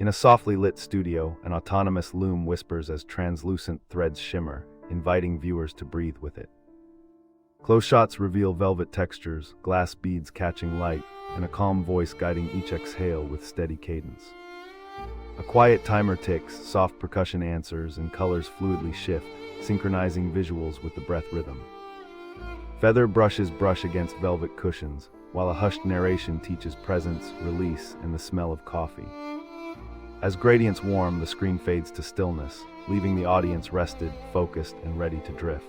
In a softly lit studio, an autonomous loom whispers as translucent threads shimmer, inviting viewers to breathe with it. Close shots reveal velvet textures, glass beads catching light, and a calm voice guiding each exhale with steady cadence. A quiet timer ticks, soft percussion answers, and colors fluidly shift, synchronizing visuals with the breath rhythm. Feather brushes brush against velvet cushions, while a hushed narration teaches presence, release, and the smell of coffee. As gradients warm, the screen fades to stillness, leaving the audience rested, focused, and ready to drift.